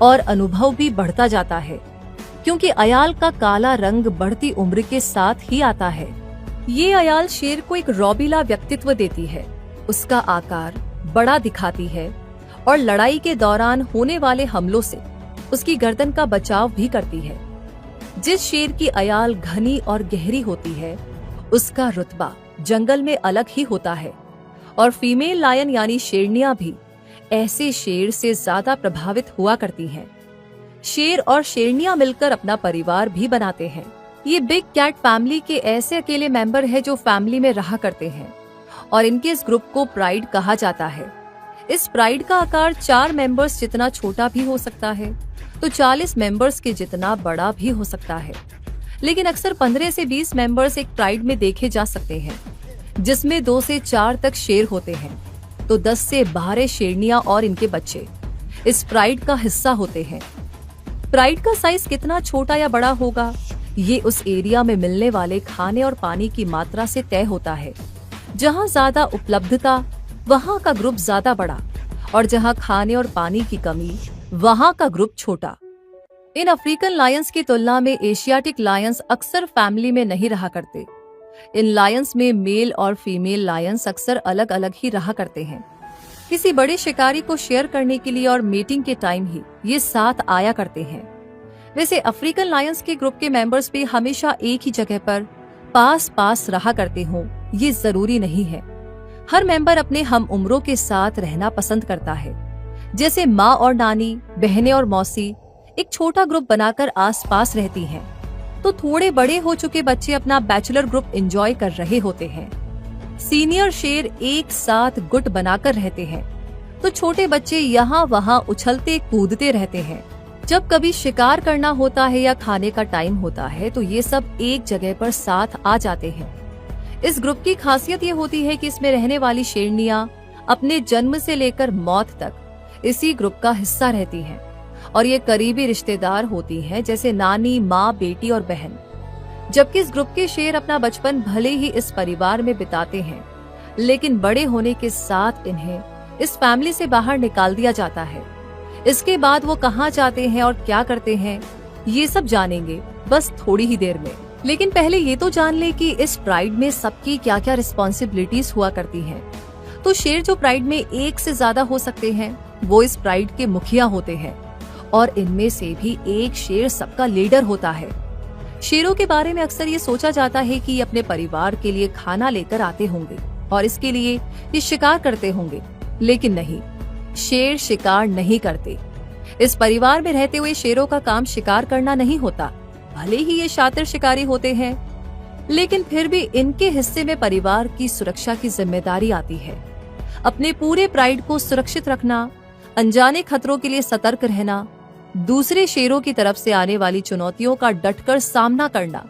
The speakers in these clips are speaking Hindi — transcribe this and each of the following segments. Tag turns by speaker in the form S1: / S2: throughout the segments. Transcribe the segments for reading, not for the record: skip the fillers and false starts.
S1: और अनुभव भी बढ़ता जाता है, क्योंकि अयाल का काला रंग बढ़ती उम्र के साथ ही आता है। ये अयाल शेर को एक रौबीला व्यक्तित्व देती है। उसका आकार बड़ा दिखाती है और लड़ाई के दौरान होने वाले हमलों से उसकी गर्दन का बचाव भी करती है। जिस शेर की अयाल घनी और गहरी होती है, उसका रुतबा जंगल में अलग ही होता है और फीमेल लायन यानी शेरनियां भी ऐसे शेर से ज्यादा प्रभावित हुआ करती हैं। शेर और शेरनियां मिलकर अपना परिवार भी बनाते हैं। ये बिग कैट फैमिली के ऐसे अकेले मेंबर है जो फैमिली में रहा करते हैं और इनके इस ग्रुप को प्राइड कहा जाता है। इस प्राइड का आकार 4 मेंबर्स जितना छोटा भी हो सकता है तो 40 मेंबर्स के जितना बड़ा भी हो सकता है, लेकिन अक्सर 15 से 20 मेंबर्स एक प्राइड में देखे जा सकते हैं, जिसमें 2 से 4 तक शेर होते हैं तो 10 से 12 शेरनियां और इनके बच्चे इस प्राइड का हिस्सा होते हैं। प्राइड का साइज कितना छोटा या बड़ा होगा, ये उस एरिया में मिलने वाले खाने और पानी की मात्रा से तय होता है। जहाँ ज्यादा उपलब्धता वहाँ का ग्रुप ज्यादा बड़ा और जहाँ खाने और पानी की कमी वहाँ का ग्रुप छोटा। इन अफ्रीकन लायंस की तुलना में एशियाटिक लायंस अक्सर फैमिली में नहीं रहा करते। इन लायंस में मेल और फीमेल लायंस अक्सर अलग अलग ही रहा करते हैं। किसी बड़े शिकारी को शेयर करने के लिए और मीटिंग के टाइम ही ये साथ आया करते हैं। वैसे अफ्रीकन लायंस के ग्रुप के मेंबर्स भी हमेशा एक ही जगह पर पास पास रहा करते हों, ये जरूरी नहीं है। हर मेंबर अपने हम उम्रों के साथ रहना पसंद करता है। जैसे माँ और नानी, बहनें और मौसी एक छोटा ग्रुप बनाकर आसपास रहती हैं, तो थोड़े बड़े हो चुके बच्चे अपना बैचलर ग्रुप एंजॉय कर रहे होते हैं। सीनियर शेर एक साथ गुट बनाकर रहते हैं, तो छोटे बच्चे यहाँ वहाँ उछलते कूदते रहते हैं। जब कभी शिकार करना होता है या खाने का टाइम होता है तो ये सब एक जगह पर साथ आ जाते हैं। इस ग्रुप की खासियत ये होती है कि इसमें रहने वाली शेरनियां अपने जन्म से लेकर मौत तक इसी ग्रुप का हिस्सा रहती हैं और ये करीबी रिश्तेदार होती हैं, जैसे नानी, माँ, बेटी और बहन। जबकि इस ग्रुप के शेर अपना बचपन भले ही इस परिवार में बिताते हैं, लेकिन बड़े होने के साथ इन्हें इस फैमिली से बाहर निकाल दिया जाता है। इसके बाद वो कहाँ जाते हैं और क्या करते हैं, ये सब जानेंगे बस थोड़ी ही देर में। लेकिन पहले ये तो जान ले कि इस प्राइड में सबकी क्या क्या रिस्पॉन्सिबिलिटीज हुआ करती हैं। तो शेर जो प्राइड में एक से ज्यादा हो सकते हैं, वो इस प्राइड के मुखिया होते हैं और इनमें से भी एक शेर सबका लीडर होता है। शेरों के बारे में अक्सर ये सोचा जाता है कि ये अपने परिवार के लिए खाना लेकर आते होंगे और इसके लिए ये शिकार करते होंगे, लेकिन नहीं, शेर शिकार नहीं करते। इस परिवार में रहते हुए शेरों का काम शिकार करना नहीं होता। भले ही ये शातिर शिकारी होते हैं, लेकिन फिर भी इनके हिस्से में परिवार की सुरक्षा की जिम्मेदारी आती है। अपने पूरे प्राइड को सुरक्षित रखना, अनजाने खतरों के लिए सतर्क रहना, दूसरे शेरों की तरफ से आने वाली चुनौतियों का डटकर सामना करना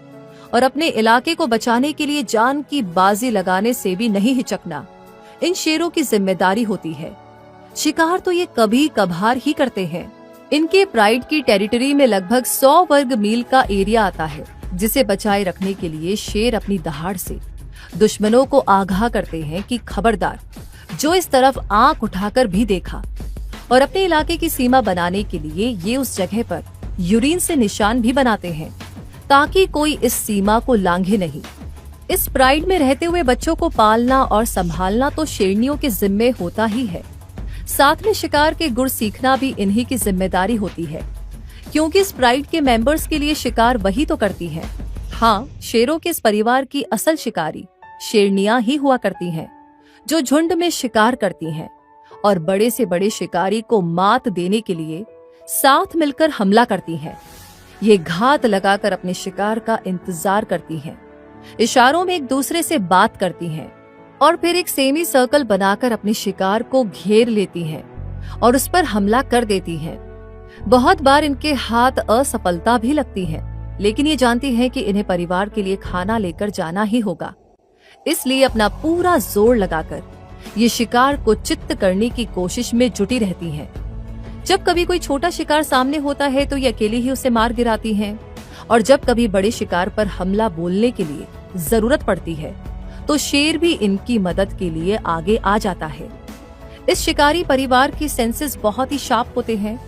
S1: और अपने इलाके को बचाने के लिए जान की बाजी लगाने से भी नहीं हिचकना, इन शेरों की जिम्मेदारी होती है। शिकार तो ये कभी कभार ही करते हैं। इनके प्राइड की टेरिटरी में लगभग 100 वर्ग मील का एरिया आता है, जिसे बचाए रखने के लिए शेर अपनी दहाड़ से दुश्मनों को आगाह करते हैं कि खबरदार, जो इस तरफ आंख उठाकर भी देखा। और अपने इलाके की सीमा बनाने के लिए ये उस जगह पर यूरिन से निशान भी बनाते हैं, ताकि कोई इस सीमा को लांघे नहीं। इस प्राइड में रहते हुए बच्चों को पालना और संभालना तो शेरनियों के जिम्मे होता ही है। साथ में शिकार के गुर सीखना भी इन्हीं की जिम्मेदारी होती है, क्योंकि इस प्राइड के मेंबर्स के लिए शिकार वही तो करती हैं। हाँ, शेरों के इस परिवार की असल शिकारी शेरनियां ही हुआ करती हैं, जो झुंड में शिकार करती हैं और बड़े से बड़े शिकारी को मात देने के लिए साथ मिलकर हमला करती हैं। ये घात लगाकर अपने शिकार का इंतजार करती हैं, इशारों में एक दूसरे से बात करती हैं और फिर एक सेमी सर्कल बनाकर अपने शिकार को घेर लेती हैं और उस पर हमला कर देती हैं। बहुत बार इनके हाथ असफलता भी लगती है, लेकिन ये जानती हैं कि इन्हें परिवार के लिए खाना लेकर जाना ही होगा। इसलिए अपना पूरा जोर लगाकर ये शिकार को चित्त करने की कोशिश में जुटी रहती हैं। जब कभी कोई छोटा शिकार सामने होता है तो ये अकेली ही उसे मार गिराती हैं, और जब कभी बड़े शिकार पर हमला बोलने के लिए जरूरत पड़ती है तो शेर भी इनकी मदद के लिए आगे आ जाता है। इस शिकारी परिवार के सेंसेस बहुत ही शार्प होते हैं